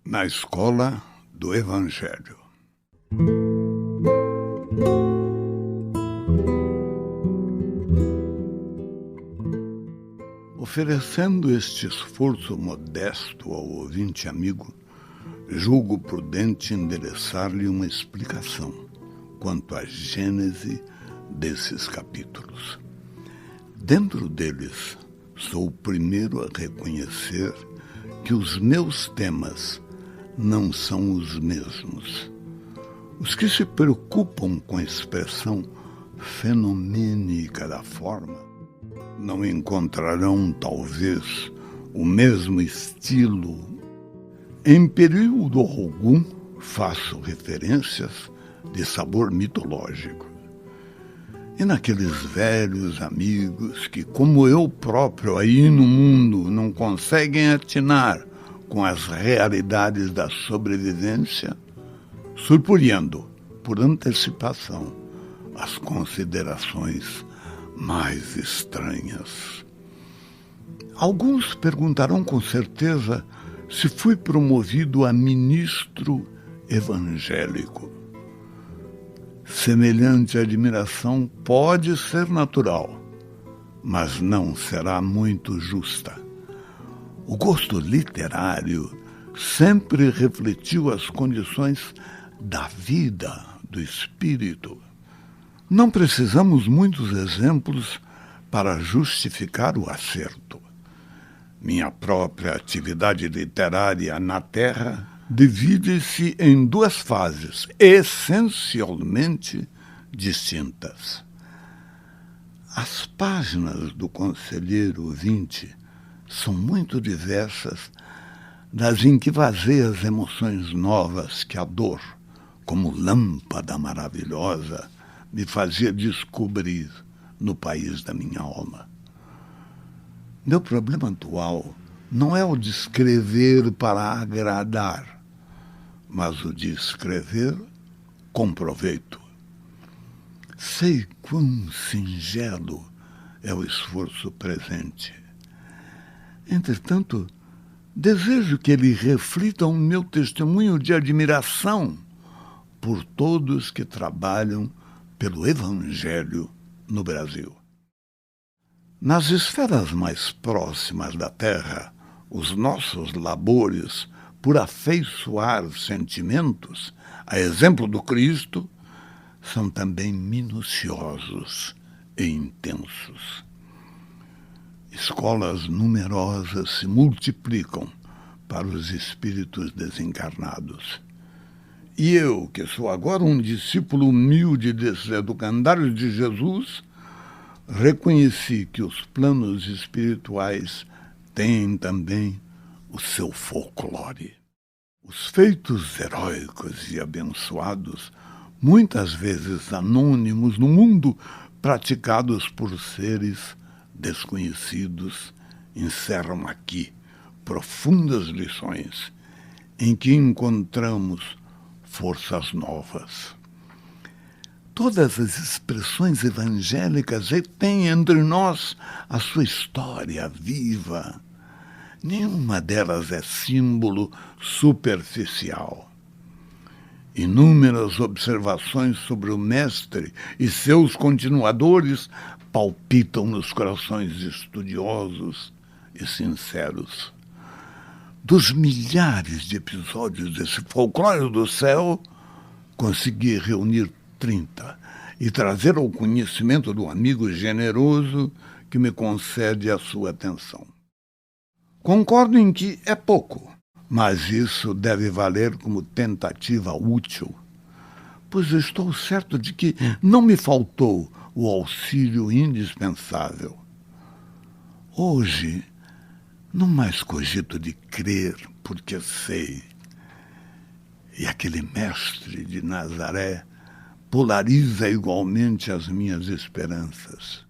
Na escola do Evangelho. Oferecendo este esforço modesto ao ouvinte amigo, julgo prudente endereçar-lhe uma explicação quanto à gênese desses capítulos. Dentro deles, sou o primeiro a reconhecer que os meus temas não são os mesmos. Os que se preocupam com a expressão fenomênica da forma não encontrarão, talvez, o mesmo estilo. Em período algum, faço referências de sabor mitológico. E naqueles velhos amigos que, como eu próprio aí no mundo, não conseguem atinar com as realidades da sobrevivência, surpreendo, por antecipação, as considerações mais estranhas. Alguns perguntarão com certeza se fui promovido a ministro evangélico. Semelhante admiração pode ser natural, mas não será muito justa. O gosto literário sempre refletiu as condições da vida, do espírito. Não precisamos muitos exemplos para justificar o acerto. Minha própria atividade literária na Terra divide-se em duas fases, essencialmente distintas. As páginas do Conselheiro 20 são muito diversas das em que vazei as emoções novas que a dor, como lâmpada maravilhosa, me fazia descobrir no país da minha alma. Meu problema atual não é o de escrever para agradar, mas o de escrever com proveito. Sei quão singelo é o esforço presente. Entretanto, desejo que ele reflita o meu testemunho de admiração por todos que trabalham pelo Evangelho no Brasil. Nas esferas mais próximas da Terra, os nossos labores por afeiçoar sentimentos, a exemplo do Cristo, são também minuciosos e intensos. Escolas numerosas se multiplicam para os espíritos desencarnados. E eu, que sou agora um discípulo humilde desses educandários de Jesus, reconheci que os planos espirituais têm também o seu folclore. Os feitos heróicos e abençoados, muitas vezes anônimos no mundo, praticados por seres desconhecidos, encerram aqui profundas lições em que encontramos forças novas. Todas as expressões evangélicas têm entre nós a sua história viva. Nenhuma delas é símbolo superficial. Inúmeras observações sobre o Mestre e seus continuadores palpitam nos corações estudiosos e sinceros. Dos milhares de episódios desse folclore do céu, consegui reunir 30 e trazer ao conhecimento do amigo generoso que me concede a sua atenção. Concordo em que é pouco, mas isso deve valer como tentativa útil, pois estou certo de que não me faltou o auxílio indispensável. Hoje, não mais cogito de crer porque sei. E aquele mestre de Nazaré polariza igualmente as minhas esperanças.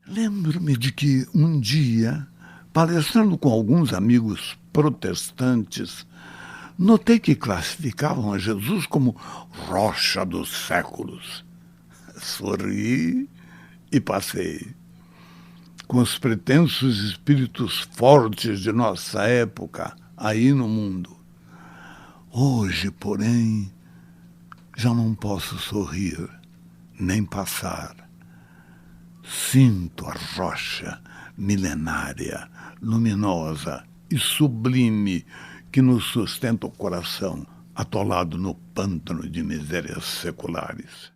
Lembro-me de que um dia, palestrando com alguns amigos protestantes, notei que classificavam a Jesus como rocha dos séculos. Sorri e passei. Com os pretensos espíritos fortes de nossa época aí no mundo, Hoje, porém, já não posso sorrir, nem passar. Sinto a rocha milenária, luminosa e sublime que nos sustenta o coração, atolado no pântano de misérias seculares.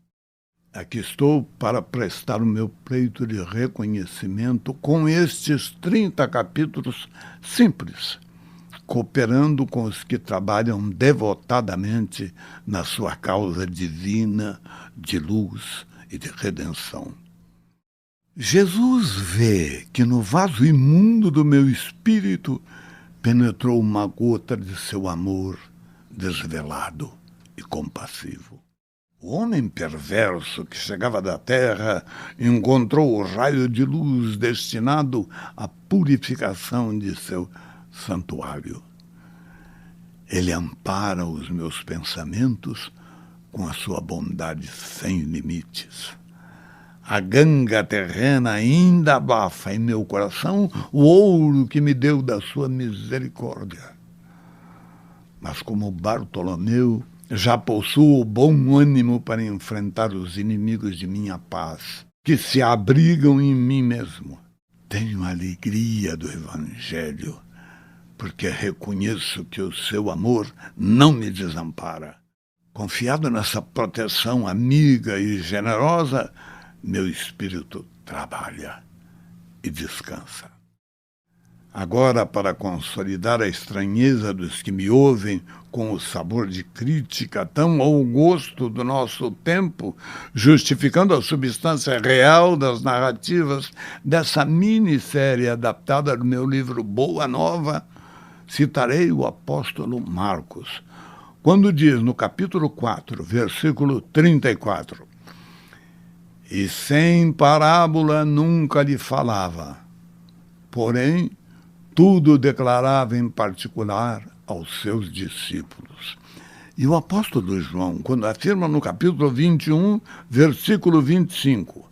Aqui estou para prestar o meu pleito de reconhecimento com estes 30 capítulos simples, cooperando com os que trabalham devotadamente na sua causa divina de luz e de redenção. Jesus vê que no vaso imundo do meu espírito penetrou uma gota de seu amor desvelado e compassivo. O homem perverso que chegava da terra encontrou o raio de luz destinado à purificação de seu santuário. Ele ampara os meus pensamentos com a sua bondade sem limites. A ganga terrena ainda abafa em meu coração o ouro que me deu da sua misericórdia. Mas como Bartolomeu, já possuo bom ânimo para enfrentar os inimigos de minha paz, que se abrigam em mim mesmo. Tenho a alegria do Evangelho, porque reconheço que o seu amor não me desampara. Confiado nessa proteção amiga e generosa, meu espírito trabalha e descansa. Agora, para consolidar a estranheza dos que me ouvem com o sabor de crítica tão ao gosto do nosso tempo, justificando a substância real das narrativas dessa minissérie adaptada do meu livro Boa Nova, citarei o apóstolo Marcos, quando diz no capítulo 4, versículo 34, "E sem parábola nunca lhe falava, porém tudo declarava em particular aos seus discípulos." E o apóstolo João, quando afirma no capítulo 21, versículo 25,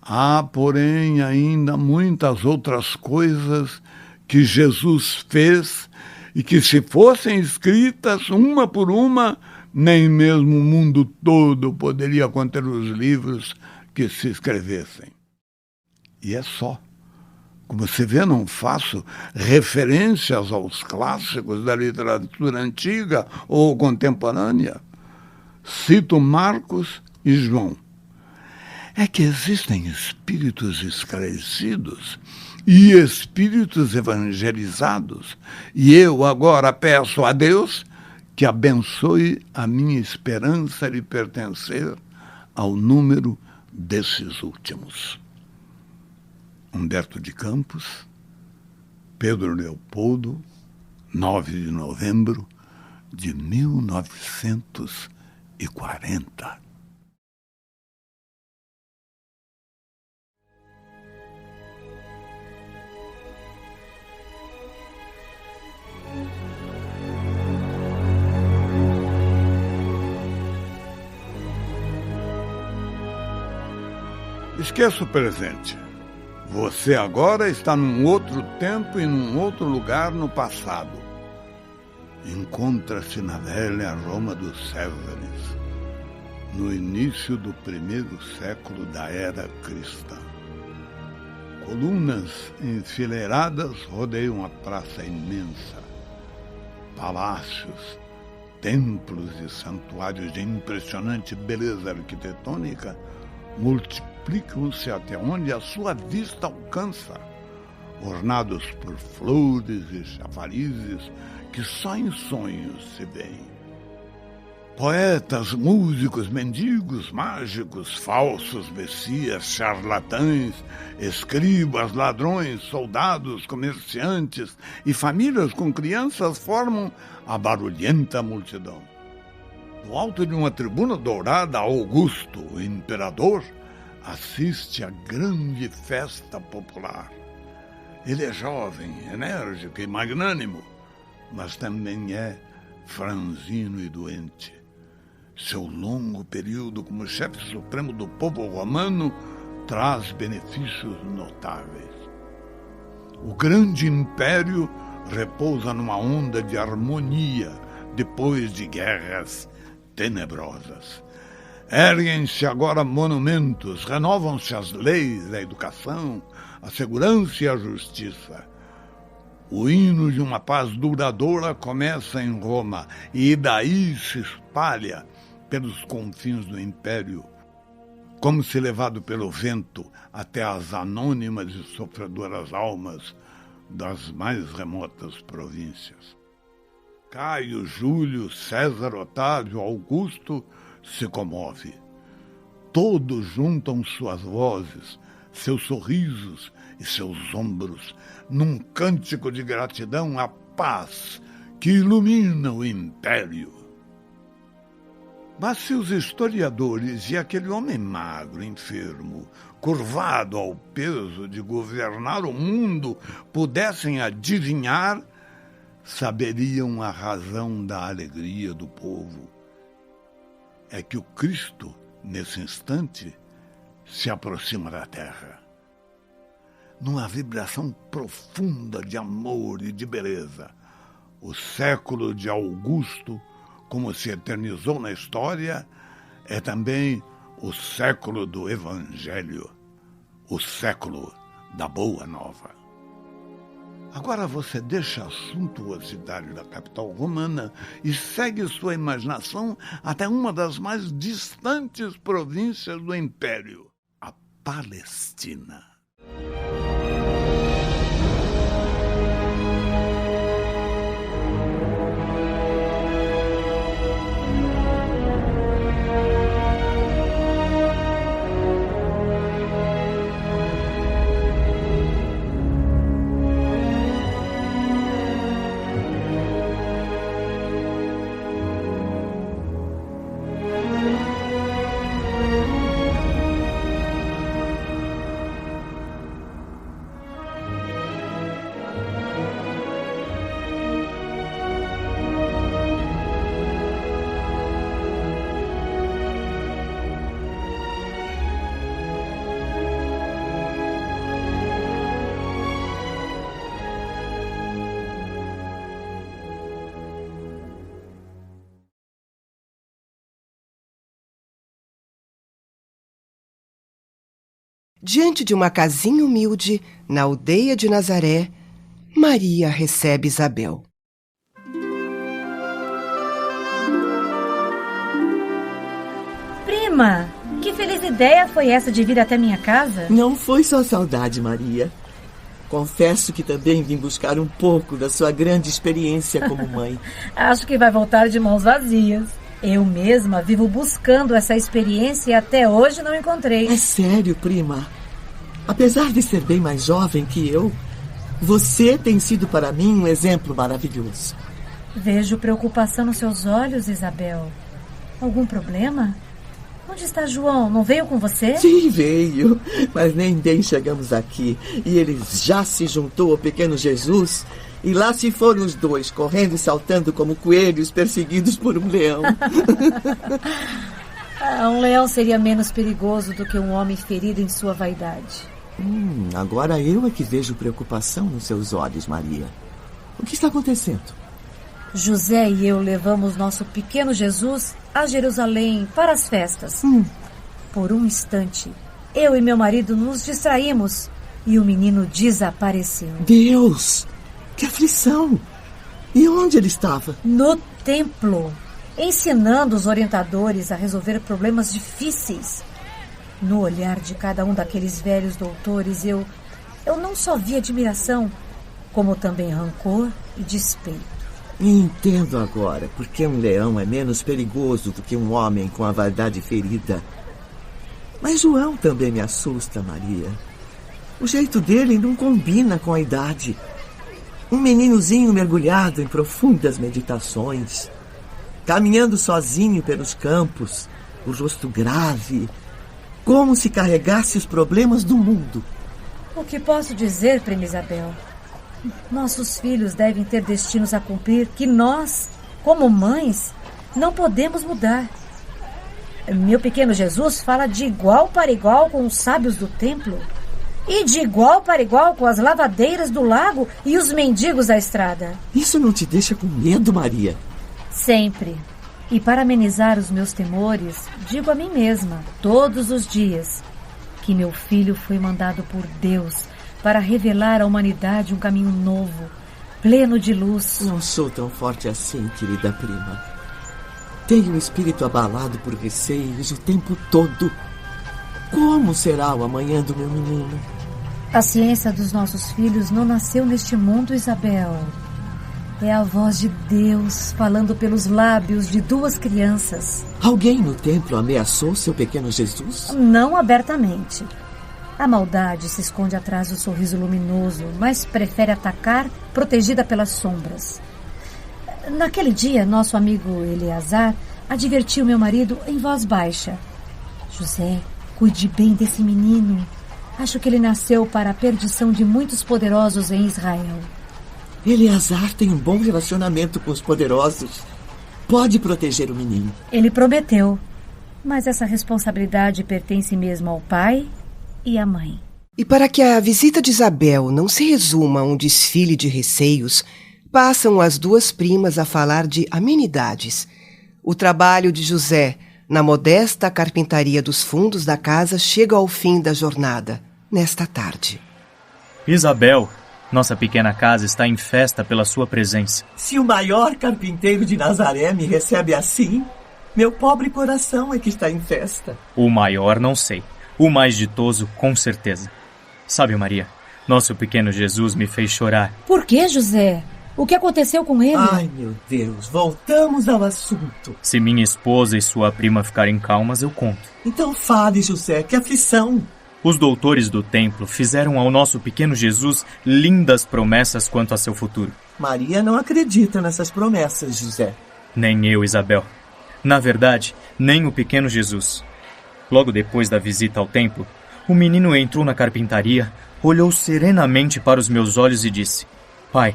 "Há, porém, ainda muitas outras coisas que Jesus fez e que, se fossem escritas uma por uma, nem mesmo o mundo todo poderia conter os livros que se escrevessem." E é só. Como você vê, não faço referências aos clássicos da literatura antiga ou contemporânea. Cito Marcos e João. É que existem espíritos esclarecidos e espíritos evangelizados, e eu agora peço a Deus que abençoe a minha esperança de pertencer ao número desses últimos. Humberto de Campos, Pedro Leopoldo, 9 de novembro de 1940. Esqueça o presente. Você agora está num outro tempo e num outro lugar no passado. Encontra-se na velha Roma dos Césares, no início do primeiro século da era cristã. Colunas enfileiradas rodeiam a praça imensa. Palácios, templos e santuários de impressionante beleza arquitetônica multiplicam-se até onde a sua vista alcança, ornados por flores e chafarizes que só em sonhos se veem. Poetas, músicos, mendigos, mágicos, falsos messias, charlatães, escribas, ladrões, soldados, comerciantes e famílias com crianças formam a barulhenta multidão. Do alto de uma tribuna dourada, Augusto, o imperador, assiste à grande festa popular. Ele é jovem, enérgico e magnânimo, mas também é franzino e doente. Seu longo período como chefe supremo do povo romano traz benefícios notáveis. O grande império repousa numa onda de harmonia, depois de guerras tenebrosas. Erguem-se agora monumentos, renovam-se as leis, a educação, a segurança e a justiça. O hino de uma paz duradoura começa em Roma e daí se espalha pelos confins do império, como se levado pelo vento até as anônimas e sofredoras almas das mais remotas províncias. Caio, Júlio, César, Otávio, Augusto se comove. Todos juntam suas vozes, seus sorrisos e seus ombros num cântico de gratidão à paz que ilumina o império. Mas se os historiadores e aquele homem magro, enfermo, curvado ao peso de governar o mundo, pudessem adivinhar, saberiam a razão da alegria do povo. É que o Cristo, nesse instante, se aproxima da terra. Numa vibração profunda de amor e de beleza, o século de Augusto, como se eternizou na história, é também o século do Evangelho, o século da Boa Nova. Agora você deixa a suntuosidade da capital romana e segue sua imaginação até uma das mais distantes províncias do Império, a Palestina. Diante de uma casinha humilde, na aldeia de Nazaré, Maria recebe Isabel. Prima, que feliz ideia foi essa de vir até minha casa? Não foi só saudade, Maria. Confesso que também vim buscar um pouco da sua grande experiência como mãe. Acho que vai voltar de mãos vazias. Eu mesma vivo buscando essa experiência e até hoje não encontrei. É sério, prima. Apesar de ser bem mais jovem que eu, você tem sido para mim um exemplo maravilhoso. Vejo preocupação nos seus olhos, Isabel. Algum problema? Onde está João? Não veio com você? Sim, veio, mas nem bem chegamos aqui. E ele já se juntou ao pequeno Jesus. E lá se foram os dois, correndo e saltando como coelhos perseguidos por um leão. Um leão seria menos perigoso do que um homem ferido em sua vaidade. Agora eu é que vejo preocupação nos seus olhos, Maria. O que está acontecendo? José e eu levamos nosso pequeno Jesus a Jerusalém para as festas. Por um instante, eu e meu marido nos distraímos e o menino desapareceu. Deus! Que aflição! E onde ele estava? No templo, ensinando os orientadores a resolver problemas difíceis. No olhar de cada um daqueles velhos doutores, eu não só vi admiração, como também rancor e despeito. Entendo agora porque um leão é menos perigoso do que um homem com a vaidade ferida. Mas João também me assusta, Maria. O jeito dele não combina com a idade. Um meninozinho mergulhado em profundas meditações, caminhando sozinho pelos campos, o rosto grave, como se carregasse os problemas do mundo. O que posso dizer, prima Isabel? Nossos filhos devem ter destinos a cumprir que nós, como mães, não podemos mudar. Meu pequeno Jesus fala de igual para igual com os sábios do templo. E de igual para igual com as lavadeiras do lago e os mendigos da estrada. Isso não te deixa com medo, Maria? Sempre. E para amenizar os meus temores, digo a mim mesma, todos os dias, que meu filho foi mandado por Deus para revelar à humanidade um caminho novo, pleno de luz. Não sou tão forte assim, querida prima. Tenho o espírito abalado por receios o tempo todo. Como será o amanhã do meu menino? A ciência dos nossos filhos não nasceu neste mundo, Isabel. É a voz de Deus falando pelos lábios de duas crianças. Alguém no templo ameaçou seu pequeno Jesus? Não abertamente. A maldade se esconde atrás do sorriso luminoso, mas prefere atacar, protegida pelas sombras. Naquele dia, nosso amigo Eleazar advertiu meu marido em voz baixa. José, cuide bem desse menino. Acho que ele nasceu para a perdição de muitos poderosos em Israel. Eleazar tem um bom relacionamento com os poderosos. Pode proteger o menino. Ele prometeu, mas essa responsabilidade pertence mesmo ao pai e à mãe. E para que a visita de Isabel não se resuma a um desfile de receios, passam as duas primas a falar de amenidades. O trabalho de José na modesta carpintaria dos fundos da casa chega ao fim da jornada, nesta tarde. Isabel, nossa pequena casa está em festa pela sua presença. Se o maior carpinteiro de Nazaré me recebe assim, meu pobre coração é que está em festa. O maior não sei, o mais ditoso com certeza. Sabe, Maria, nosso pequeno Jesus me fez chorar. Por que, José? O que aconteceu com ele? Ai, meu Deus, voltamos ao assunto. Se minha esposa e sua prima ficarem calmas, eu conto. Então fale, José, que aflição. Os doutores do templo fizeram ao nosso pequeno Jesus lindas promessas quanto a seu futuro. Maria não acredita nessas promessas, José. Nem eu, Isabel. Na verdade, nem o pequeno Jesus. Logo depois da visita ao templo, o menino entrou na carpintaria, olhou serenamente para os meus olhos e disse: Pai,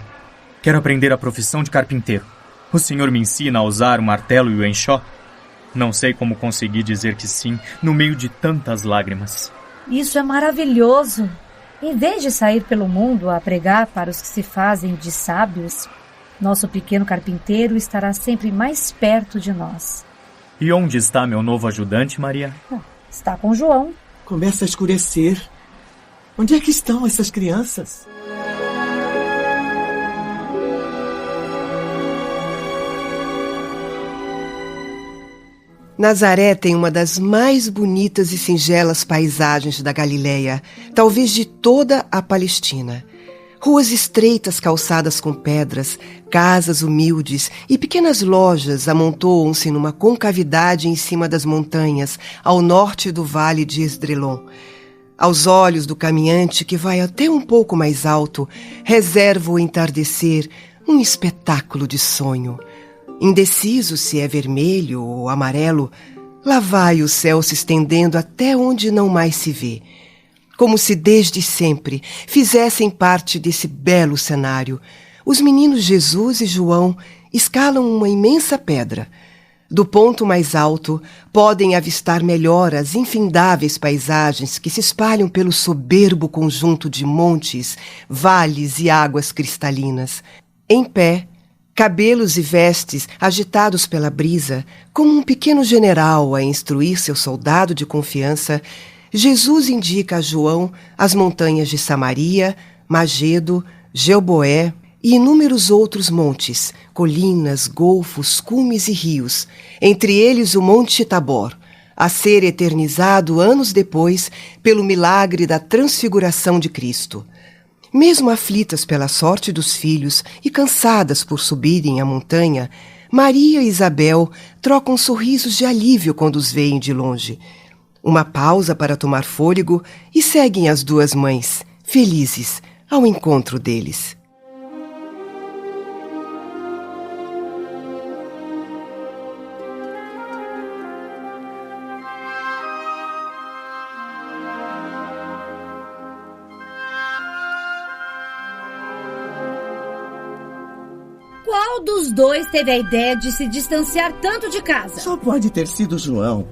quero aprender a profissão de carpinteiro. O senhor me ensina a usar o martelo e o enxó? Não sei como consegui dizer que sim, no meio de tantas lágrimas. Isso é maravilhoso. Em vez de sair pelo mundo a pregar para os que se fazem de sábios, nosso pequeno carpinteiro estará sempre mais perto de nós. E onde está meu novo ajudante, Maria? Está com João. Começa a escurecer. Onde é que estão essas crianças? Nazaré tem uma das mais bonitas e singelas paisagens da Galileia, talvez de toda a Palestina. Ruas estreitas calçadas com pedras, casas humildes e pequenas lojas amontoam-se numa concavidade em cima das montanhas, ao norte do vale de Esdrelon. Aos olhos do caminhante, que vai até um pouco mais alto, reserva o entardecer um espetáculo de sonho. Indeciso se é vermelho ou amarelo, lá vai o céu se estendendo até onde não mais se vê. Como se desde sempre fizessem parte desse belo cenário, os meninos Jesus e João escalam uma imensa pedra. Do ponto mais alto, podem avistar melhor as infindáveis paisagens que se espalham pelo soberbo conjunto de montes, vales e águas cristalinas. Em pé, cabelos e vestes agitados pela brisa, como um pequeno general a instruir seu soldado de confiança, Jesus indica a João as montanhas de Samaria, Magedo, Gilboé e inúmeros outros montes, colinas, golfos, cumes e rios, entre eles o Monte Tabor, a ser eternizado anos depois pelo milagre da transfiguração de Cristo. Mesmo aflitas pela sorte dos filhos e cansadas por subirem a montanha, Maria e Isabel trocam sorrisos de alívio quando os veem de longe. Uma pausa para tomar fôlego e seguem as duas mães, felizes, ao encontro deles. Qual dos dois teve a ideia de se distanciar tanto de casa? Só pode ter sido João.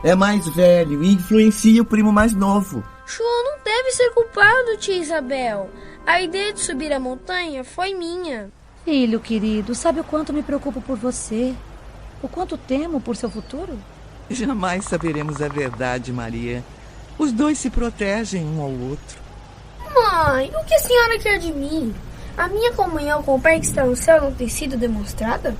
É mais velho e influencia o primo mais novo. João não deve ser culpado, tia Isabel. A ideia de subir a montanha foi minha. Filho querido, sabe o quanto me preocupo por você? O quanto temo por seu futuro? Jamais saberemos a verdade, Maria. Os dois se protegem um ao outro. Mãe, o que a senhora quer de mim? A minha comunhão com o Pai que está no céu não tem sido demonstrada?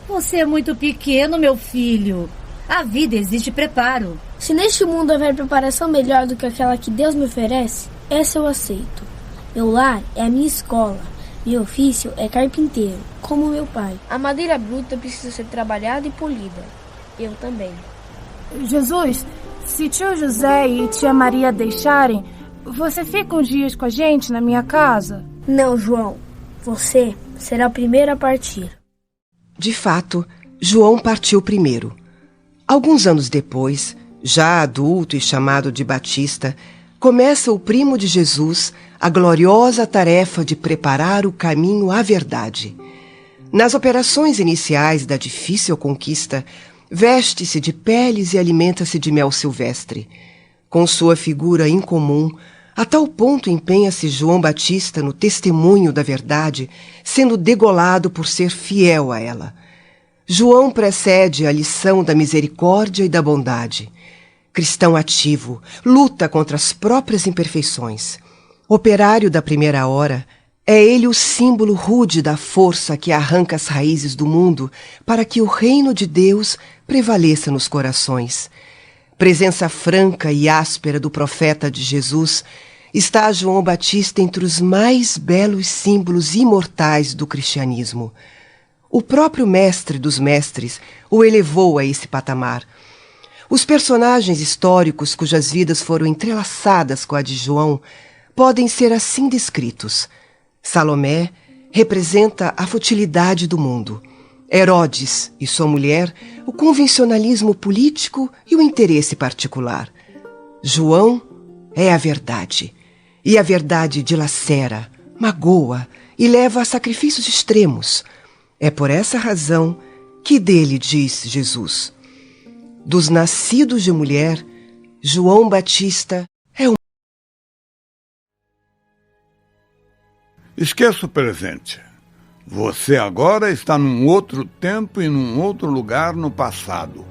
Você é muito pequeno, meu filho. A vida exige preparo. Se neste mundo houver preparação melhor do que aquela que Deus me oferece, essa eu aceito. Meu lar é a minha escola. Meu ofício é carpinteiro, como meu pai. A madeira bruta precisa ser trabalhada e polida. Eu também. Jesus, se tio José e tia Maria deixarem, você fica uns dias com a gente na minha casa? Não, João. Você será o primeiro a partir. De fato, João partiu primeiro. Alguns anos depois, já adulto e chamado de Batista, começa o primo de Jesus a gloriosa tarefa de preparar o caminho à verdade. Nas operações iniciais da difícil conquista, veste-se de peles e alimenta-se de mel silvestre. Com sua figura incomum, a tal ponto empenha-se João Batista no testemunho da verdade, sendo degolado por ser fiel a ela. João precede a lição da misericórdia e da bondade. Cristão ativo, luta contra as próprias imperfeições. Operário da primeira hora, é ele o símbolo rude da força que arranca as raízes do mundo para que o reino de Deus prevaleça nos corações. Presença franca e áspera do profeta de Jesus, está João Batista entre os mais belos símbolos imortais do cristianismo. O próprio mestre dos mestres o elevou a esse patamar. Os personagens históricos cujas vidas foram entrelaçadas com a de João podem ser assim descritos. Salomé representa a futilidade do mundo. Herodes e sua mulher, o convencionalismo político e o interesse particular. João é a verdade. E a verdade dilacera, magoa e leva a sacrifícios extremos. É por essa razão que dele diz Jesus: dos nascidos de mulher, João Batista é um... Esqueça o presente. Você agora está num outro tempo e num outro lugar no passado.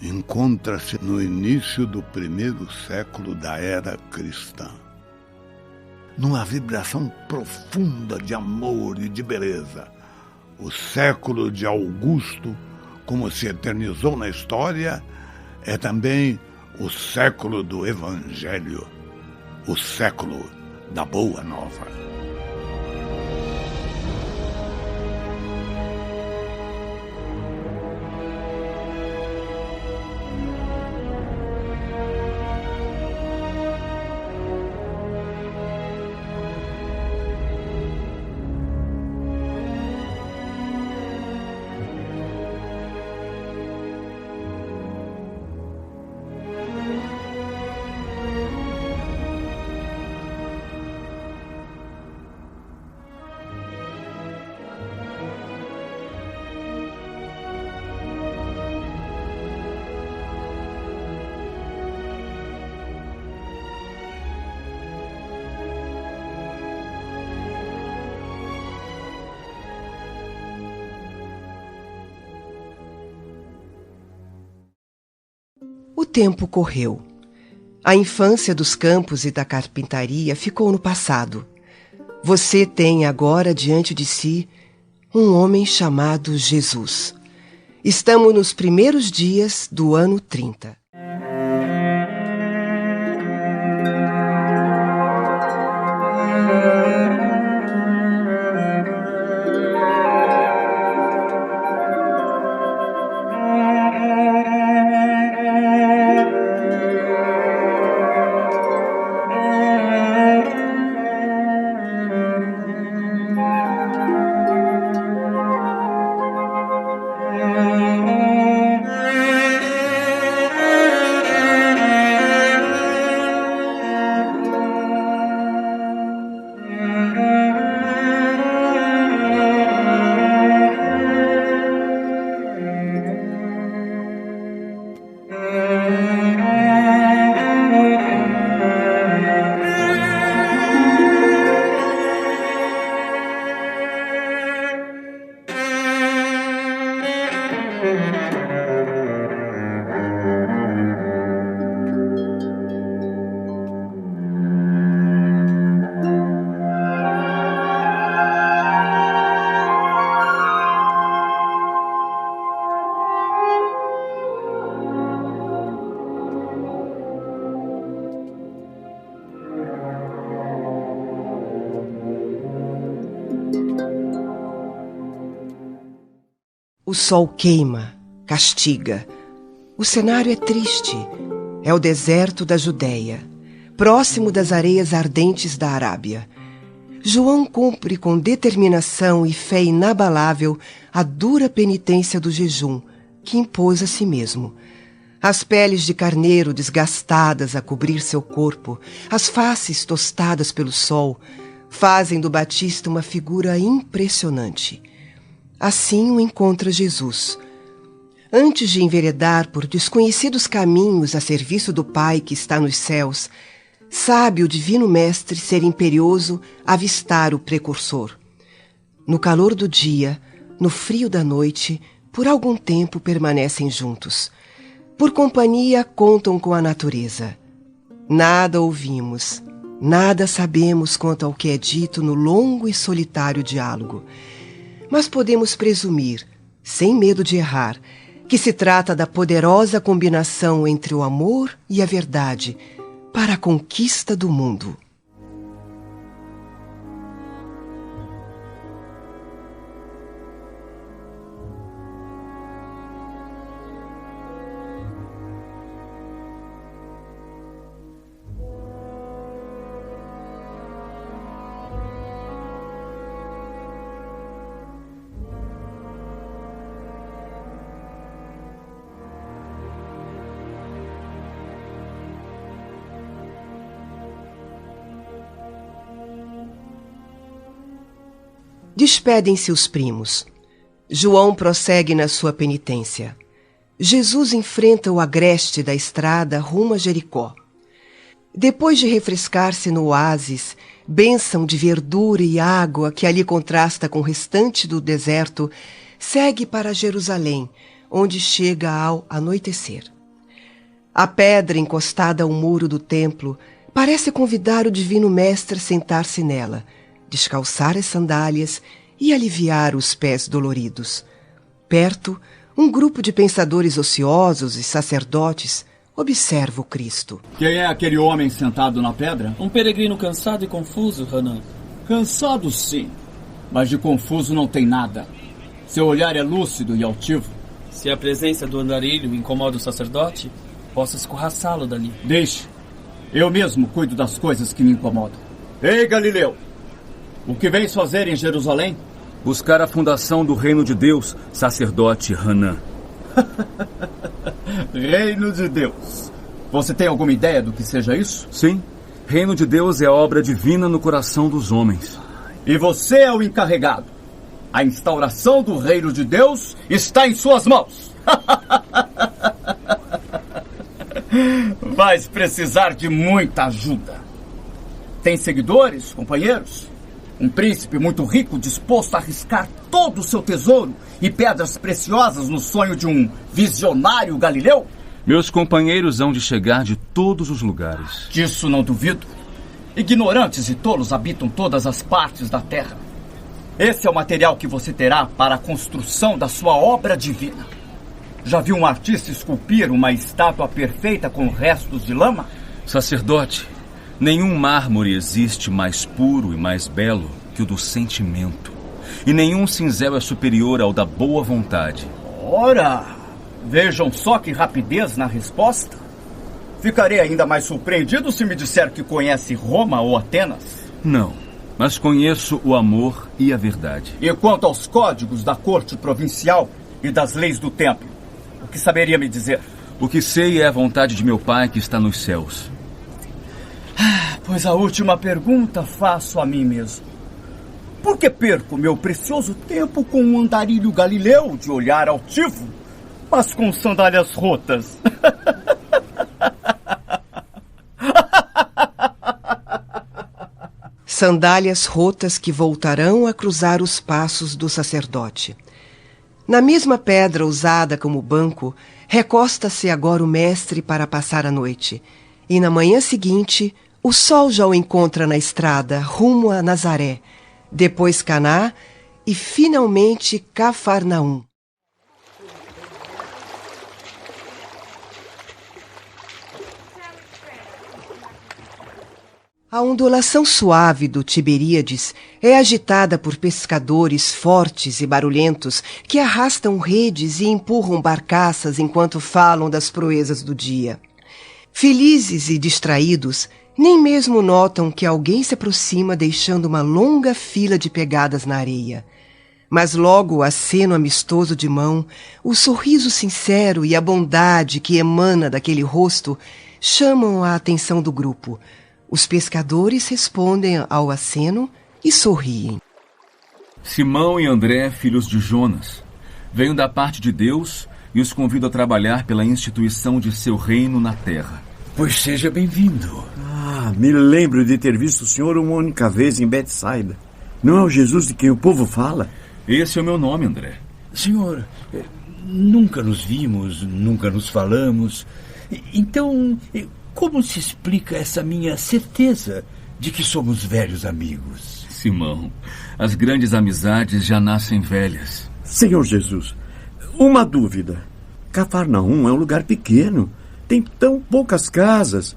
Encontra-se no início do primeiro século da era cristã. Numa vibração profunda de amor e de beleza. O século de Augusto, como se eternizou na história, é também o século do Evangelho, o século da Boa Nova. O tempo correu. A infância dos campos e da carpintaria ficou no passado. Você tem agora diante de si um homem chamado Jesus. Estamos nos primeiros dias do ano 30. O sol queima, castiga. O cenário é triste. É o deserto da Judéia, próximo das areias ardentes da Arábia. João cumpre com determinação e fé inabalável a dura penitência do jejum que impôs a si mesmo. As peles de carneiro desgastadas a cobrir seu corpo, as faces tostadas pelo sol, fazem do Batista uma figura impressionante. Assim o encontra Jesus. Antes de enveredar por desconhecidos caminhos a serviço do Pai que está nos céus, sabe o Divino Mestre ser imperioso avistar o precursor. No calor do dia, no frio da noite, por algum tempo permanecem juntos. Por companhia contam com a natureza. Nada ouvimos, nada sabemos quanto ao que é dito no longo e solitário diálogo. Mas podemos presumir, sem medo de errar, que se trata da poderosa combinação entre o amor e a verdade para a conquista do mundo. Despedem-se os primos. João prossegue na sua penitência. Jesus enfrenta o agreste da estrada rumo a Jericó. Depois de refrescar-se no oásis, bênção de verdura e água que ali contrasta com o restante do deserto, segue para Jerusalém, onde chega ao anoitecer. A pedra encostada ao muro do templo parece convidar o Divino Mestre a sentar-se nela, descalçar as sandálias e aliviar os pés doloridos. Perto, um grupo de pensadores ociosos e sacerdotes observa o Cristo. Quem é aquele homem sentado na pedra? Um peregrino cansado e confuso, Hanan. Cansado, sim, mas de confuso não tem nada. Seu olhar é lúcido e altivo. Se a presença do andarilho incomoda o sacerdote, posso escorraçá-lo dali. Deixe. Eu mesmo cuido das coisas que me incomodam. Ei, Galileu! O que vens fazer em Jerusalém? Buscar a fundação do reino de Deus, sacerdote Hanan. Reino de Deus. Você tem alguma ideia do que seja isso? Sim. Reino de Deus é obra divina no coração dos homens. E você é o encarregado. A instauração do reino de Deus está em suas mãos. Vais precisar de muita ajuda. Tem seguidores, companheiros? Um príncipe muito rico disposto a arriscar todo o seu tesouro e pedras preciosas no sonho de um visionário Galileu? Meus companheiros hão de chegar de todos os lugares. Disso não duvido. Ignorantes e tolos habitam todas as partes da terra. Esse é o material que você terá para a construção da sua obra divina. Já viu um artista esculpir uma estátua perfeita com restos de lama? Sacerdote, nenhum mármore existe mais puro e mais belo que o do sentimento. E nenhum cinzel é superior ao da boa vontade. Ora, vejam só que rapidez na resposta. Ficarei ainda mais surpreendido se me disser que conhece Roma ou Atenas. Não, mas conheço o amor e a verdade. E quanto aos códigos da corte provincial e das leis do templo, o que saberia me dizer? O que sei é a vontade de meu Pai que está nos céus. Pois a última pergunta faço a mim mesmo. Por que perco meu precioso tempo com um andarilho Galileu de olhar altivo, mas com sandálias rotas? Sandálias rotas que voltarão a cruzar os passos do sacerdote. Na mesma pedra usada como banco, recosta-se agora o mestre para passar a noite. E na manhã seguinte, o sol já o encontra na estrada, rumo a Nazaré, depois Caná e finalmente Cafarnaum. A ondulação suave do Tiberíades é agitada por pescadores fortes e barulhentos que arrastam redes e empurram barcaças enquanto falam das proezas do dia. Felizes e distraídos, nem mesmo notam que alguém se aproxima deixando uma longa fila de pegadas na areia. Mas logo o aceno amistoso de mão, o sorriso sincero e a bondade que emana daquele rosto chamam a atenção do grupo. Os pescadores respondem ao aceno e sorriem. Simão e André, filhos de Jonas, venho da parte de Deus e os convido a trabalhar pela instituição de seu reino na terra. Pois seja bem-vindo. Me lembro de ter visto o senhor uma única vez em Betsaida. Não é o Jesus de quem o povo fala? Esse é o meu nome, André. Senhor, nunca nos vimos, nunca nos falamos. Então, como se explica essa minha certeza de que somos velhos amigos? Simão, as grandes amizades já nascem velhas. Senhor Jesus, uma dúvida. Cafarnaum é um lugar pequeno. Tem tão poucas casas.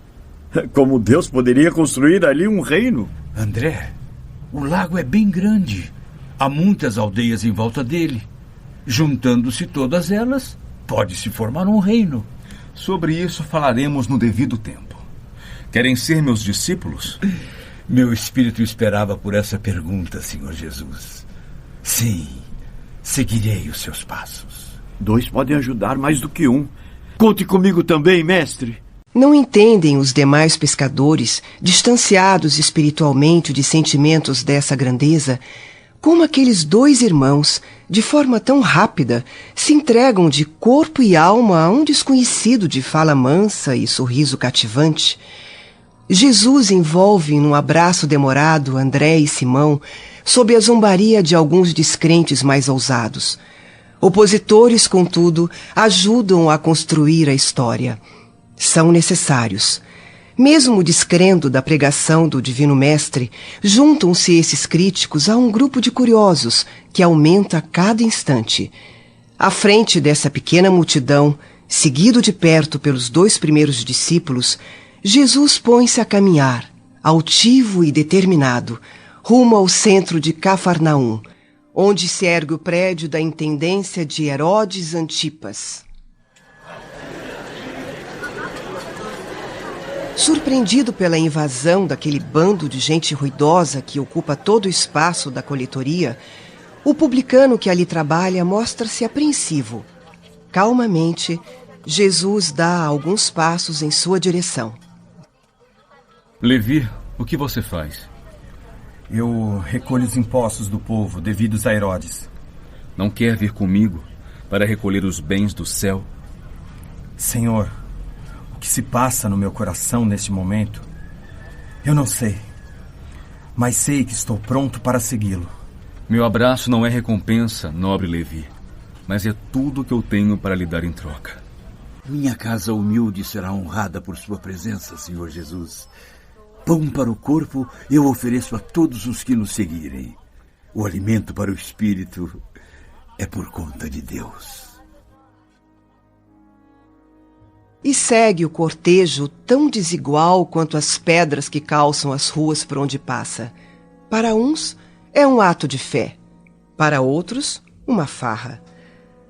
Como Deus poderia construir ali um reino? André, o lago é bem grande. Há muitas aldeias em volta dele. Juntando-se todas elas, pode-se formar um reino. Sobre isso falaremos no devido tempo. Querem ser meus discípulos? Meu espírito esperava por essa pergunta, Senhor Jesus. Sim, seguirei os seus passos. 2 podem ajudar mais do que 1. Conte comigo também, mestre. Não entendem os demais pescadores, distanciados espiritualmente de sentimentos dessa grandeza, como aqueles 2 irmãos, de forma tão rápida, se entregam de corpo e alma a um desconhecido de fala mansa e sorriso cativante. Jesus envolve num abraço demorado André e Simão, sob a zombaria de alguns descrentes mais ousados. Opositores, contudo, ajudam a construir a história. São necessários. Mesmo descrendo da pregação do Divino Mestre, juntam-se esses críticos a um grupo de curiosos que aumenta a cada instante. À frente dessa pequena multidão, seguido de perto pelos 2 primeiros discípulos, Jesus põe-se a caminhar, altivo e determinado, rumo ao centro de Cafarnaum, onde se ergue o prédio da intendência de Herodes Antipas. Surpreendido pela invasão daquele bando de gente ruidosa que ocupa todo o espaço da coletoria, o publicano que ali trabalha mostra-se apreensivo. Calmamente, Jesus dá alguns passos em sua direção. Levi, o que você faz? Eu recolho os impostos do povo devidos a Herodes. Não quer vir comigo para recolher os bens do céu? Senhor, o que se passa no meu coração neste momento, eu não sei. Mas sei que estou pronto para segui-lo. Meu abraço não é recompensa, nobre Levi, mas é tudo que eu tenho para lhe dar em troca. Minha casa humilde será honrada por sua presença, Senhor Jesus. Pão para o corpo eu ofereço a todos os que nos seguirem. O alimento para o espírito é por conta de Deus. E segue o cortejo tão desigual quanto as pedras que calçam as ruas por onde passa. Para uns, é um ato de fé. Para outros, uma farra.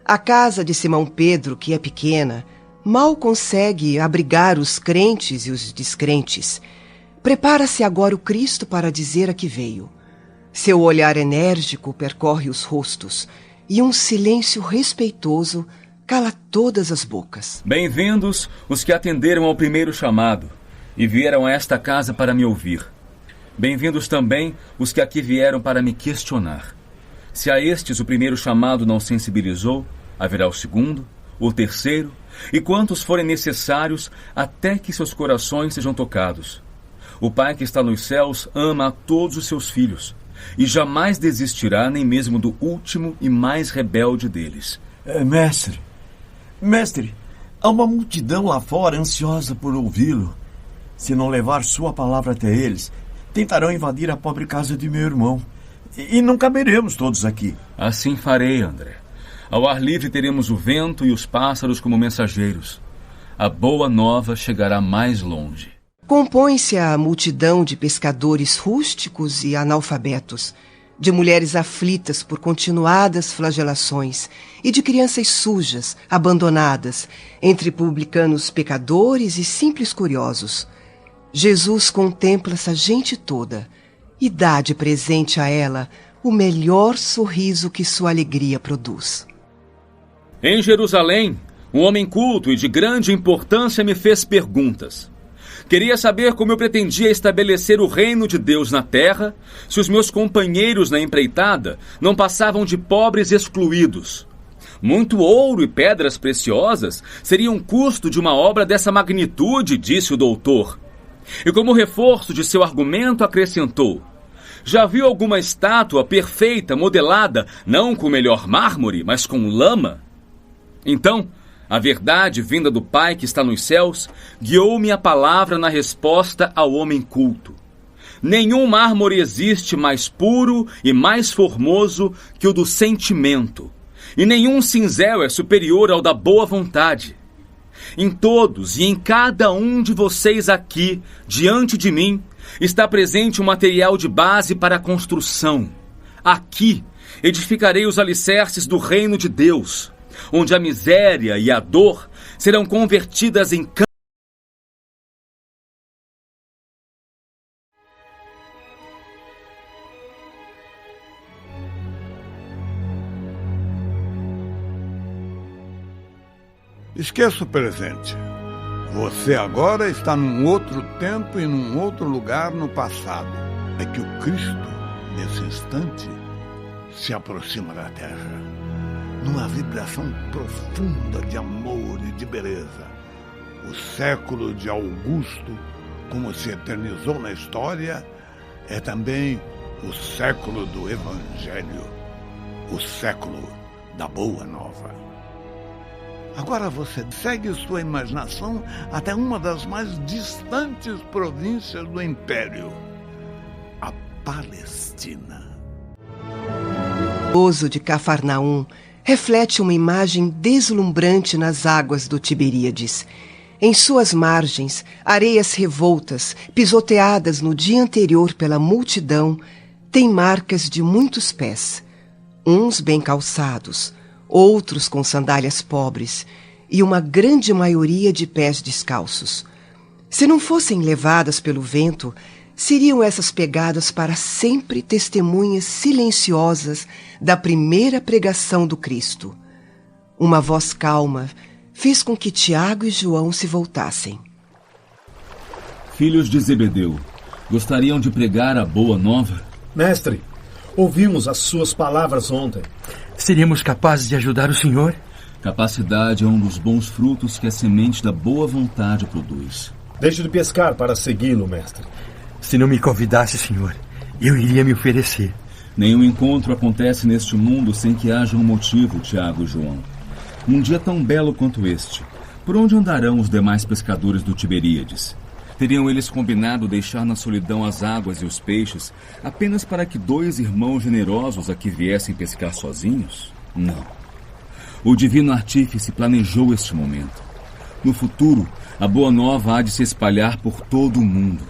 A casa de Simão Pedro, que é pequena, mal consegue abrigar os crentes e os descrentes. Prepara-se agora o Cristo para dizer a que veio. Seu olhar enérgico percorre os rostos, e um silêncio respeitoso cala todas as bocas. Bem-vindos os que atenderam ao primeiro chamado e vieram a esta casa para me ouvir. Bem-vindos também os que aqui vieram para me questionar. Se a estes o primeiro chamado não sensibilizou, haverá o segundo, o terceiro, e quantos forem necessários até que seus corações sejam tocados. O Pai que está nos céus ama a todos os seus filhos, e jamais desistirá nem mesmo do último e mais rebelde deles. Mestre, há uma multidão lá fora ansiosa por ouvi-lo. Se não levar sua palavra até eles, tentarão invadir a pobre casa de meu irmão. E não caberemos todos aqui. Assim farei, André. Ao ar livre teremos o vento e os pássaros como mensageiros. A boa nova chegará mais longe. Compõe-se a multidão de pescadores rústicos e analfabetos, de mulheres aflitas por continuadas flagelações e de crianças sujas, abandonadas, entre publicanos pecadores e simples curiosos. Jesus contempla essa gente toda e dá de presente a ela o melhor sorriso que sua alegria produz. Em Jerusalém, um homem culto e de grande importância me fez perguntas. Queria saber como eu pretendia estabelecer o reino de Deus na terra, se os meus companheiros na empreitada não passavam de pobres excluídos. Muito ouro e pedras preciosas seriam custo de uma obra dessa magnitude, disse o doutor. E como reforço de seu argumento acrescentou: já viu alguma estátua perfeita, modelada, não com o melhor mármore, mas com lama? Então, a verdade vinda do Pai que está nos céus guiou-me a palavra na resposta ao homem culto. Nenhum mármore existe mais puro e mais formoso que o do sentimento, e nenhum cinzel é superior ao da boa vontade. Em todos e em cada um de vocês aqui, diante de mim, está presente um material de base para a construção. Aqui edificarei os alicerces do reino de Deus, onde a miséria e a dor serão convertidas em canto. Esqueça o presente. Você agora está num outro tempo e num outro lugar no passado. É que o Cristo, nesse instante, se aproxima da terra, numa vibração profunda de amor e de beleza. O século de Augusto, como se eternizou na história, é também o século do Evangelho, o século da Boa Nova. Agora você segue sua imaginação até uma das mais distantes províncias do Império, a Palestina. O oso de Cafarnaum reflete uma imagem deslumbrante nas águas do Tiberíades. Em suas margens, areias revoltas, pisoteadas no dia anterior pela multidão, têm marcas de muitos pés, uns bem calçados, outros com sandálias pobres e uma grande maioria de pés descalços. Se não fossem levadas pelo vento, seriam essas pegadas para sempre testemunhas silenciosas da primeira pregação do Cristo. Uma voz calma fez com que Tiago e João se voltassem. Filhos de Zebedeu, gostariam de pregar a boa nova? Mestre, ouvimos as suas palavras ontem. Seríamos capazes de ajudar o senhor? Capacidade é um dos bons frutos que a semente da boa vontade produz. Deixe de pescar para segui-lo, mestre. Se não me convidasse, senhor, eu iria me oferecer. Nenhum encontro acontece neste mundo sem que haja um motivo, Tiago e João. Num dia tão belo quanto este, por onde andarão os demais pescadores do Tiberíades? Teriam eles combinado deixar na solidão as águas e os peixes apenas para que dois irmãos generosos aqui viessem pescar sozinhos? Não. O divino artífice planejou este momento. No futuro, a boa nova há de se espalhar por todo o mundo.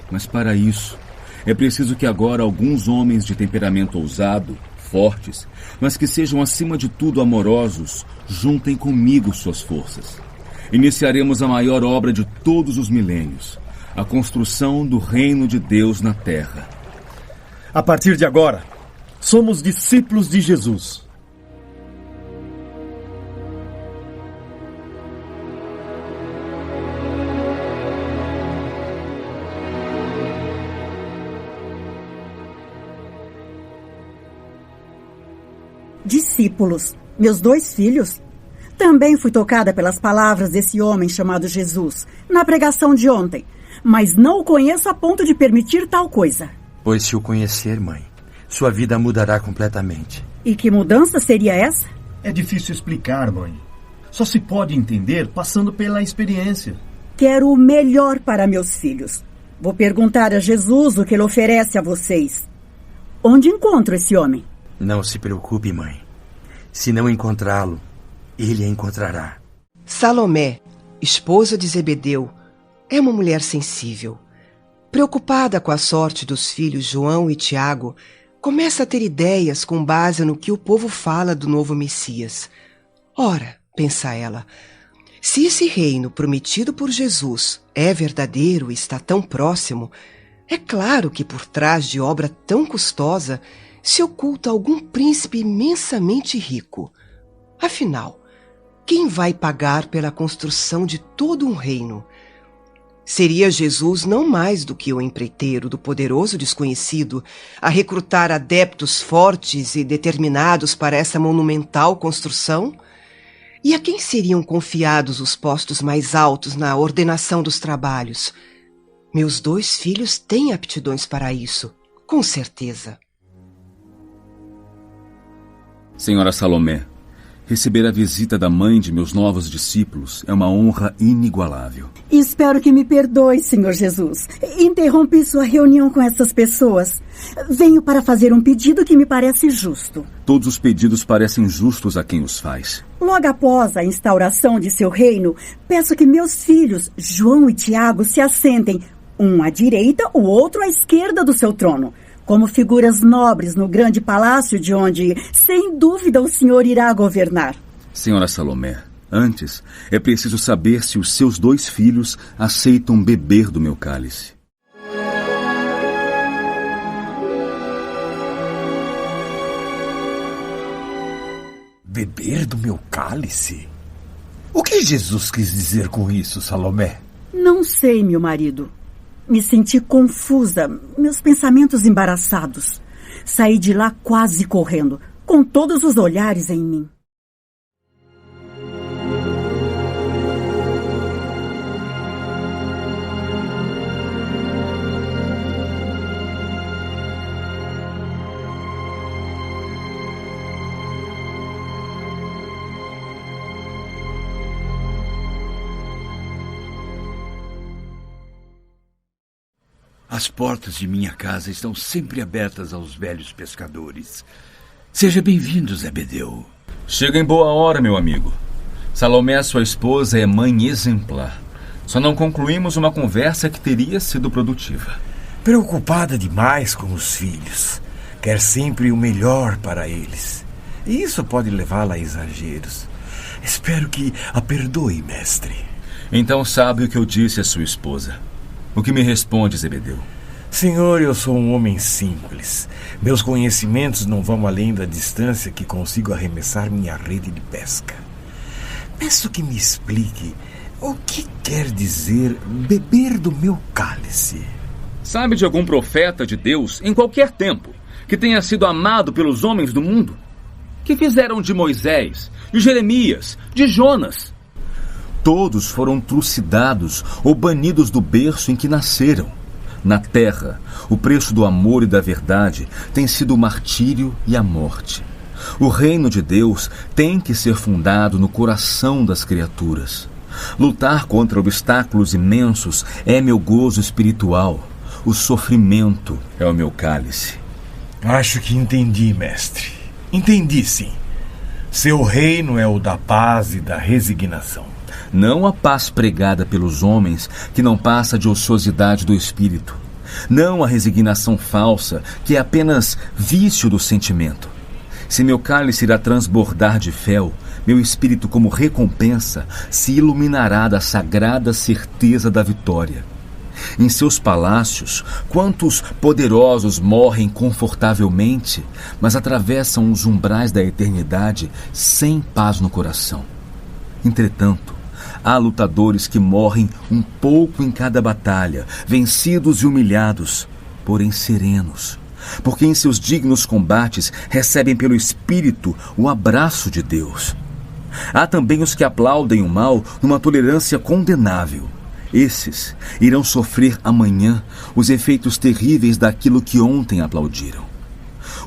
Mas para isso, é preciso que agora alguns homens de temperamento ousado, fortes, mas que sejam acima de tudo amorosos, juntem comigo suas forças. Iniciaremos a maior obra de todos os milênios, a construção do reino de Deus na terra. A partir de agora, somos discípulos de Jesus. Discípulos, meus 2 filhos? Também fui tocada pelas palavras desse homem chamado Jesus, na pregação de ontem, mas não o conheço a ponto de permitir tal coisa. Pois se o conhecer, mãe, sua vida mudará completamente. E que mudança seria essa? É difícil explicar, mãe. Só se pode entender passando pela experiência. Quero o melhor para meus filhos. Vou perguntar a Jesus o que ele oferece a vocês. Onde encontro esse homem? Não se preocupe, mãe. Se não encontrá-lo, ele a encontrará. Salomé, esposa de Zebedeu, é uma mulher sensível. Preocupada com a sorte dos filhos João e Tiago, começa a ter ideias com base no que o povo fala do novo Messias. Ora, pensa ela, se esse reino prometido por Jesus é verdadeiro e está tão próximo, é claro que por trás de obra tão custosa se oculta algum príncipe imensamente rico. Afinal, quem vai pagar pela construção de todo um reino? Seria Jesus não mais do que o empreiteiro do poderoso desconhecido a recrutar adeptos fortes e determinados para essa monumental construção? E a quem seriam confiados os postos mais altos na ordenação dos trabalhos? Meus 2 filhos têm aptidões para isso, com certeza. Senhora Salomé, receber a visita da mãe de meus novos discípulos é uma honra inigualável. Espero que me perdoe, Senhor Jesus. Interrompi sua reunião com essas pessoas. Venho para fazer um pedido que me parece justo. Todos os pedidos parecem justos a quem os faz. Logo após a instauração de seu reino, peço que meus filhos, João e Tiago, se assentem, um à direita, o outro à esquerda do seu trono, como figuras nobres no grande palácio de onde, sem dúvida, o senhor irá governar. Senhora Salomé, antes é preciso saber se os seus 2 filhos aceitam beber do meu cálice. Beber do meu cálice? O que Jesus quis dizer com isso, Salomé? Não sei, meu marido. Me senti confusa, meus pensamentos embaraçados. Saí de lá quase correndo, com todos os olhares em mim. As portas de minha casa estão sempre abertas aos velhos pescadores. Seja bem-vindo, Zebedeu. Chega em boa hora, meu amigo. Salomé, sua esposa, é mãe exemplar. Só não concluímos uma conversa que teria sido produtiva. Preocupada demais com os filhos. Quer sempre o melhor para eles. E isso pode levá-la a exageros. Espero que a perdoe, mestre. Então sabe o que eu disse à sua esposa. O que me responde, Zebedeu? Senhor, eu sou um homem simples. Meus conhecimentos não vão além da distância que consigo arremessar minha rede de pesca. Peço que me explique o que quer dizer beber do meu cálice. Sabe de algum profeta de Deus, em qualquer tempo, que tenha sido amado pelos homens do mundo? Que fizeram de Moisés, de Jeremias, de Jonas? Todos foram trucidados ou banidos do berço em que nasceram. Na terra, o preço do amor e da verdade tem sido o martírio e a morte. O reino de Deus tem que ser fundado no coração das criaturas. Lutar contra obstáculos imensos é meu gozo espiritual. O sofrimento é o meu cálice. Acho que entendi, mestre. Entendi, sim. Seu reino é o da paz e da resignação. Não a paz pregada pelos homens, que não passa de ociosidade do espírito. Não a resignação falsa, que é apenas vício do sentimento. Se meu cálice irá transbordar de fel, meu espírito, como recompensa, se iluminará da sagrada certeza da vitória. Em seus palácios, quantos poderosos morrem confortavelmente, mas atravessam os umbrais da eternidade sem paz no coração. Entretanto, há lutadores que morrem um pouco em cada batalha, vencidos e humilhados, porém serenos, porque em seus dignos combates recebem pelo Espírito o abraço de Deus. Há também os que aplaudem o mal numa tolerância condenável. Esses irão sofrer amanhã os efeitos terríveis daquilo que ontem aplaudiram.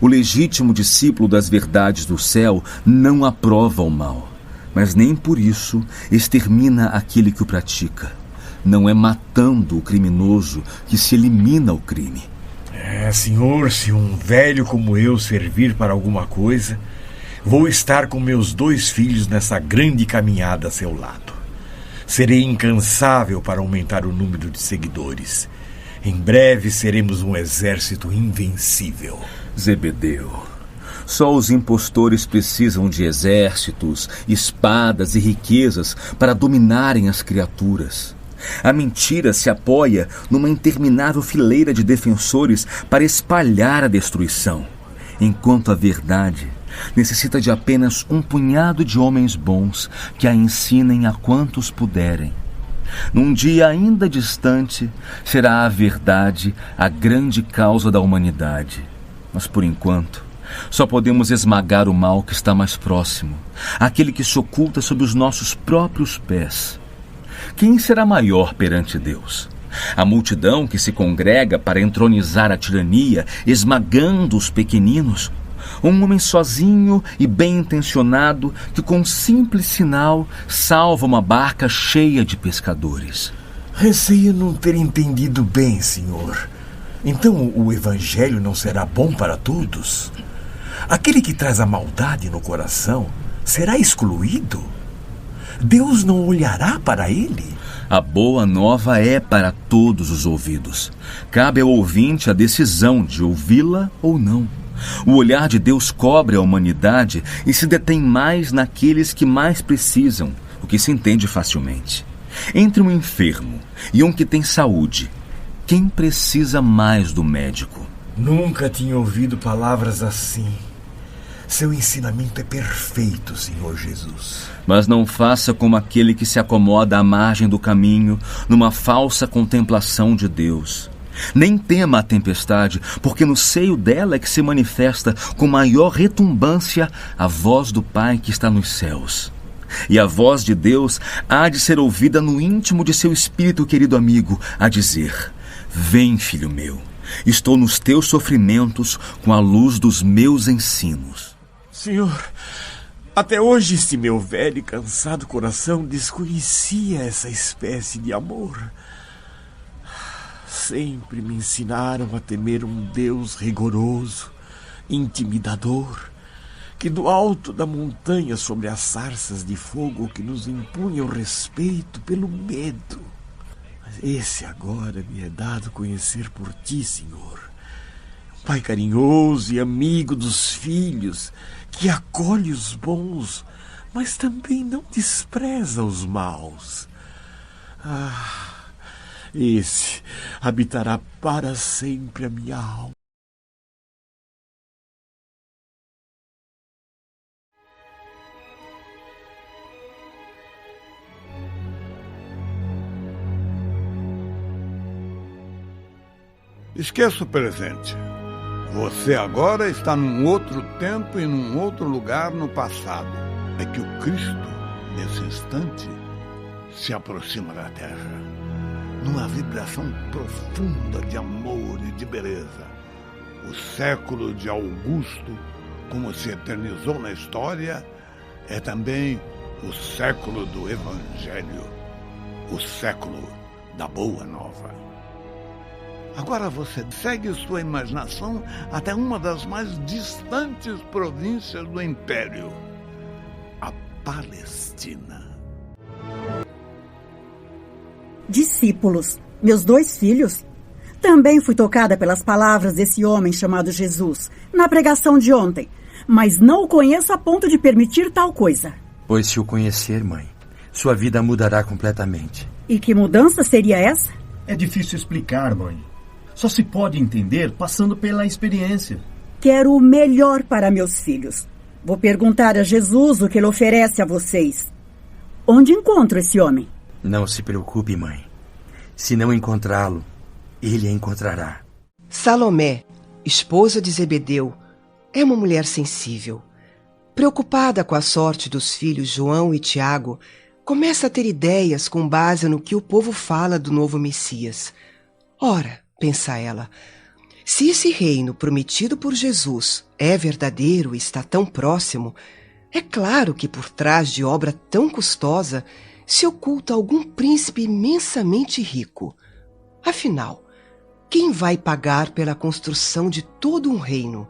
O legítimo discípulo das verdades do céu não aprova o mal, mas nem por isso extermina aquele que o pratica. Não é matando o criminoso que se elimina o crime. Senhor, se um velho como eu servir para alguma coisa, vou estar com meus 2 filhos nessa grande caminhada a seu lado. Serei incansável para aumentar o número de seguidores. Em breve seremos um exército invencível. Zebedeu, só os impostores precisam de exércitos, espadas e riquezas para dominarem as criaturas. A mentira se apoia numa interminável fileira de defensores para espalhar a destruição, enquanto a verdade necessita de apenas um punhado de homens bons que a ensinem a quantos puderem. Num dia ainda distante, será a verdade a grande causa da humanidade. Mas, por enquanto, só podemos esmagar o mal que está mais próximo, aquele que se oculta sob os nossos próprios pés. Quem será maior perante Deus? A multidão que se congrega para entronizar a tirania, esmagando os pequeninos? Um homem sozinho e bem intencionado que com um simples sinal salva uma barca cheia de pescadores? Receio não ter entendido bem, senhor. Então o evangelho não será bom para todos? Aquele que traz a maldade no coração será excluído? Deus não olhará para ele? A boa nova é para todos os ouvidos. Cabe ao ouvinte a decisão de ouvi-la ou não. O olhar de Deus cobre a humanidade e se detém mais naqueles que mais precisam, o que se entende facilmente. Entre um enfermo e um que tem saúde, quem precisa mais do médico? Nunca tinha ouvido palavras assim. Seu ensinamento é perfeito, Senhor Jesus. Mas não faça como aquele que se acomoda à margem do caminho, numa falsa contemplação de Deus. Nem tema a tempestade, porque no seio dela é que se manifesta com maior retumbância a voz do Pai que está nos céus. E a voz de Deus há de ser ouvida no íntimo de seu espírito, querido amigo, a dizer: vem, filho meu, estou nos teus sofrimentos com a luz dos meus ensinos. Senhor, até hoje este meu velho e cansado coração desconhecia essa espécie de amor. Sempre me ensinaram a temer um Deus rigoroso, intimidador, que do alto da montanha sobre as sarças de fogo que nos impunha o respeito pelo medo. Mas esse agora me é dado conhecer por ti, Senhor. Um Pai carinhoso e amigo dos filhos, que acolhe os bons, mas também não despreza os maus. Esse habitará para sempre a minha alma. Esqueça o presente. Você agora está num outro tempo e num outro lugar no passado. É que o Cristo, nesse instante, se aproxima da Terra, numa vibração profunda de amor e de beleza. O século de Augusto, como se eternizou na história, é também o século do Evangelho, o século da Boa Nova. Agora você segue sua imaginação até uma das mais distantes províncias do Império, a Palestina. Discípulos, meus 2 filhos. Também fui tocada pelas palavras desse homem chamado Jesus, na pregação de ontem, mas não o conheço a ponto de permitir tal coisa. Pois se o conhecer, mãe, sua vida mudará completamente. E que mudança seria essa? É difícil explicar, mãe. Só se pode entender passando pela experiência. Quero o melhor para meus filhos. Vou perguntar a Jesus o que ele oferece a vocês. Onde encontro esse homem? Não se preocupe, mãe. Se não encontrá-lo, ele a encontrará. Salomé, esposa de Zebedeu, é uma mulher sensível. Preocupada com a sorte dos filhos João e Tiago, começa a ter ideias com base no que o povo fala do novo Messias. Ora, pensa ela, Se esse reino prometido por Jesus é verdadeiro e está tão próximo, é claro que por trás de obra tão custosa se oculta algum príncipe imensamente rico. Afinal, quem vai pagar pela construção de todo um reino?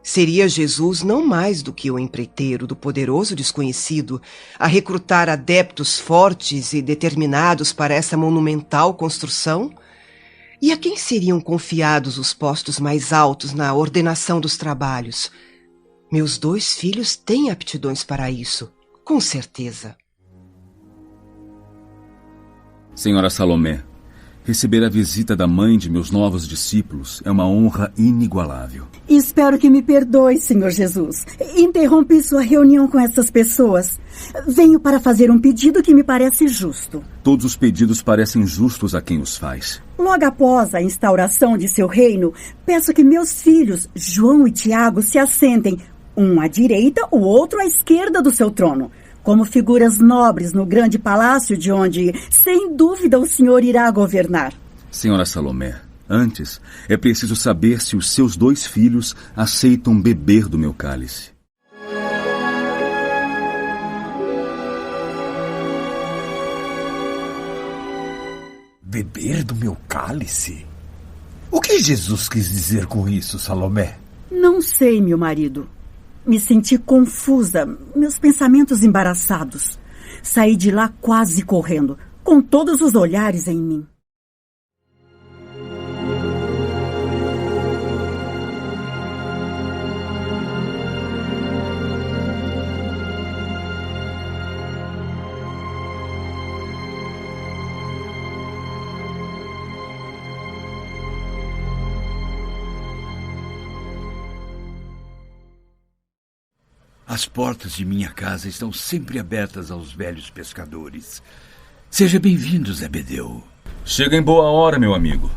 Seria Jesus não mais do que o empreiteiro do poderoso desconhecido a recrutar adeptos fortes e determinados para essa monumental construção? E a quem seriam confiados os postos mais altos na ordenação dos trabalhos? Meus 2 filhos têm aptidões para isso, com certeza. Senhora Salomé, receber a visita da mãe de meus novos discípulos é uma honra inigualável. Espero que me perdoe, Senhor Jesus. Interrompi sua reunião com essas pessoas. Venho para fazer um pedido que me parece justo. Todos os pedidos parecem justos a quem os faz. Logo após a instauração de seu reino, peço que meus filhos, João e Tiago, se assentem, um à direita, o outro à esquerda do seu trono, como figuras nobres no grande palácio de onde, sem dúvida, o senhor irá governar. Senhora Salomé, antes é preciso saber se os seus 2 filhos aceitam beber do meu cálice. Beber do meu cálice? O que Jesus quis dizer com isso, Salomé? Não sei, meu marido. Me senti confusa, meus pensamentos embaraçados. Saí de lá quase correndo, com todos os olhares em mim. As portas de minha casa estão sempre abertas aos velhos pescadores. Seja bem-vindo, Zebedeu. Chega em boa hora, meu amigo.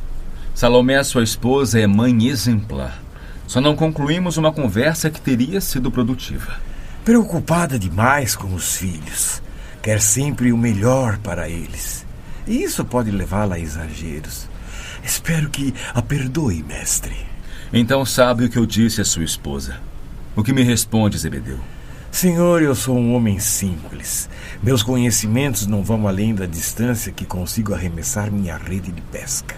Salomé, sua esposa, é mãe exemplar. Só não concluímos uma conversa que teria sido produtiva. Preocupada demais com os filhos. Quer sempre o melhor para eles. E isso pode levá-la a exageros. Espero que a perdoe, mestre. Então sabe o que eu disse à sua esposa. O que me responde, Zebedeu? Senhor, eu sou um homem simples. Meus conhecimentos não vão além da distância que consigo arremessar minha rede de pesca.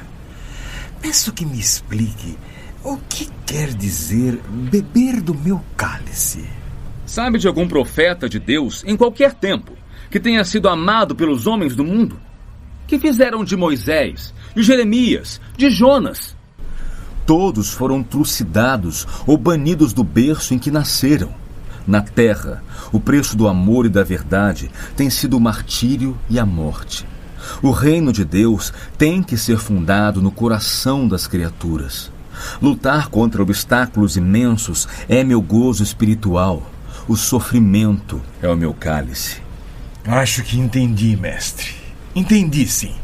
Peço que me explique o que quer dizer beber do meu cálice. Sabe de algum profeta de Deus, em qualquer tempo, que tenha sido amado pelos homens do mundo? Que fizeram de Moisés, de Jeremias, de Jonas? Todos foram trucidados ou banidos do berço em que nasceram. Na terra, o preço do amor e da verdade tem sido o martírio e a morte. O reino de Deus tem que ser fundado no coração das criaturas. Lutar contra obstáculos imensos é meu gozo espiritual. O sofrimento é o meu cálice. Acho que entendi, mestre. Entendi, sim.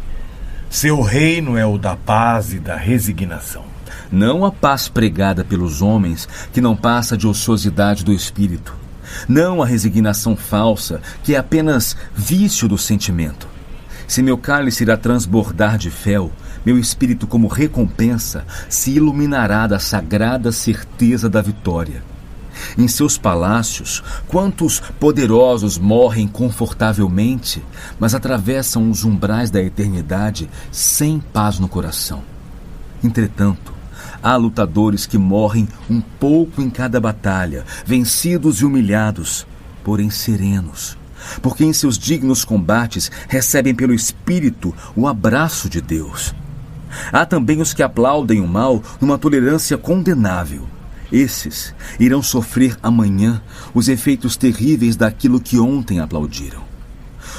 Seu reino é o da paz e da resignação. Não a paz pregada pelos homens, que não passa de ociosidade do espírito. Não a resignação falsa, que é apenas vício do sentimento. Se meu cálice irá transbordar de fel, meu espírito, como recompensa, se iluminará da sagrada certeza da vitória. Em seus palácios, quantos poderosos morrem confortavelmente, mas atravessam os umbrais da eternidade sem paz no coração. Entretanto, há lutadores que morrem um pouco em cada batalha, vencidos e humilhados, porém serenos, porque em seus dignos combates recebem pelo Espírito o abraço de Deus. Há também os que aplaudem o mal numa tolerância condenável. Esses irão sofrer amanhã os efeitos terríveis daquilo que ontem aplaudiram.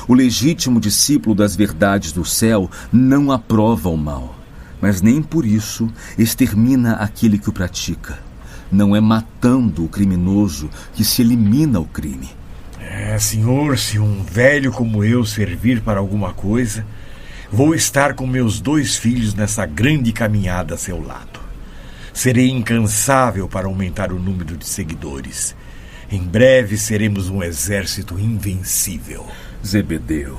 O legítimo discípulo das verdades do céu não aprova o mal, mas nem por isso extermina aquele que o pratica. Não é matando o criminoso que se elimina o crime. Senhor, se um velho como eu servir para alguma coisa, vou estar com meus 2 filhos nessa grande caminhada a seu lado. Serei incansável para aumentar o número de seguidores. Em breve seremos um exército invencível. Zebedeu,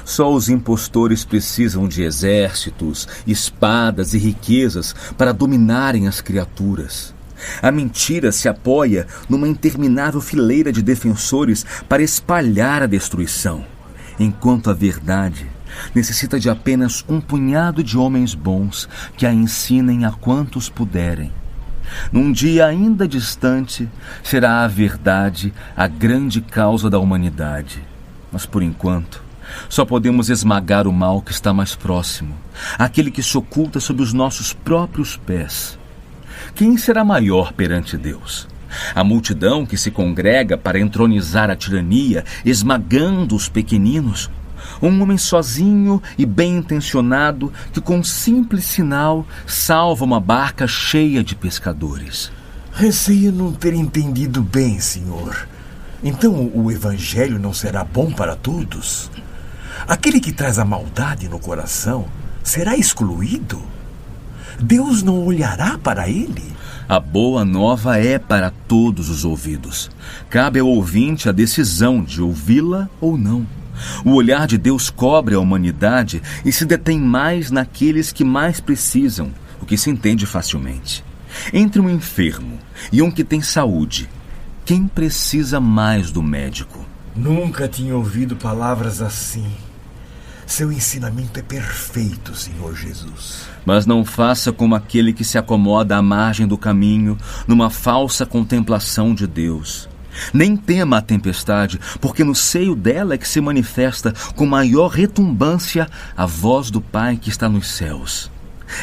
Só os impostores precisam de exércitos, espadas e riquezas para dominarem as criaturas. A mentira se apoia numa interminável fileira de defensores para espalhar a destruição, enquanto a verdade necessita de apenas um punhado de homens bons que a ensinem a quantos puderem. Num dia ainda distante, será a verdade a grande causa da humanidade. Mas, por enquanto, só podemos esmagar o mal que está mais próximo, aquele que se oculta sob os nossos próprios pés. Quem será maior perante Deus? A multidão que se congrega para entronizar a tirania, esmagando os pequeninos? Um homem sozinho e bem intencionado que com um simples sinal salva uma barca cheia de pescadores? Receio não ter entendido bem, senhor. Então o evangelho não será bom para todos? Aquele que traz a maldade no coração será excluído? Deus não olhará para ele? A boa nova é para todos os ouvidos. Cabe ao ouvinte a decisão de ouvi-la ou não. O olhar de Deus cobre a humanidade e se detém mais naqueles que mais precisam, o que se entende facilmente. Entre um enfermo e um que tem saúde, quem precisa mais do médico? Nunca tinha ouvido palavras assim. Seu ensinamento é perfeito, Senhor Jesus. Mas não faça como aquele que se acomoda à margem do caminho, numa falsa contemplação de Deus. Nem tema a tempestade, porque no seio dela é que se manifesta com maior retumbância a voz do Pai que está nos céus.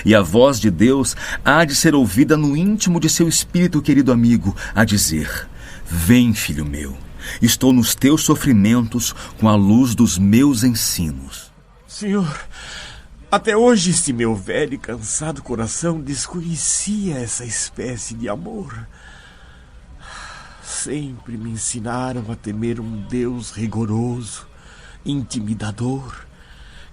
E a voz de Deus há de ser ouvida no íntimo de seu espírito, querido amigo, a dizer: vem, filho meu, estou nos teus sofrimentos com a luz dos meus ensinos. Senhor, até hoje este meu velho e cansado coração desconhecia essa espécie de amor. Sempre me ensinaram a temer um Deus rigoroso, intimidador,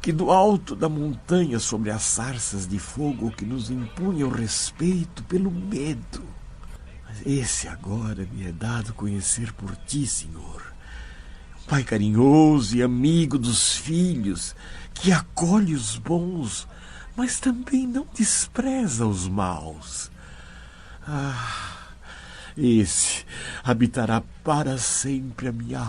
que do alto da montanha sobre as sarças de fogo que nos impunha o respeito pelo medo. Mas esse agora me é dado conhecer por ti, Senhor. Um Pai carinhoso e amigo dos filhos, que acolhe os bons, mas também não despreza os maus. Esse habitará para sempre a minha alma.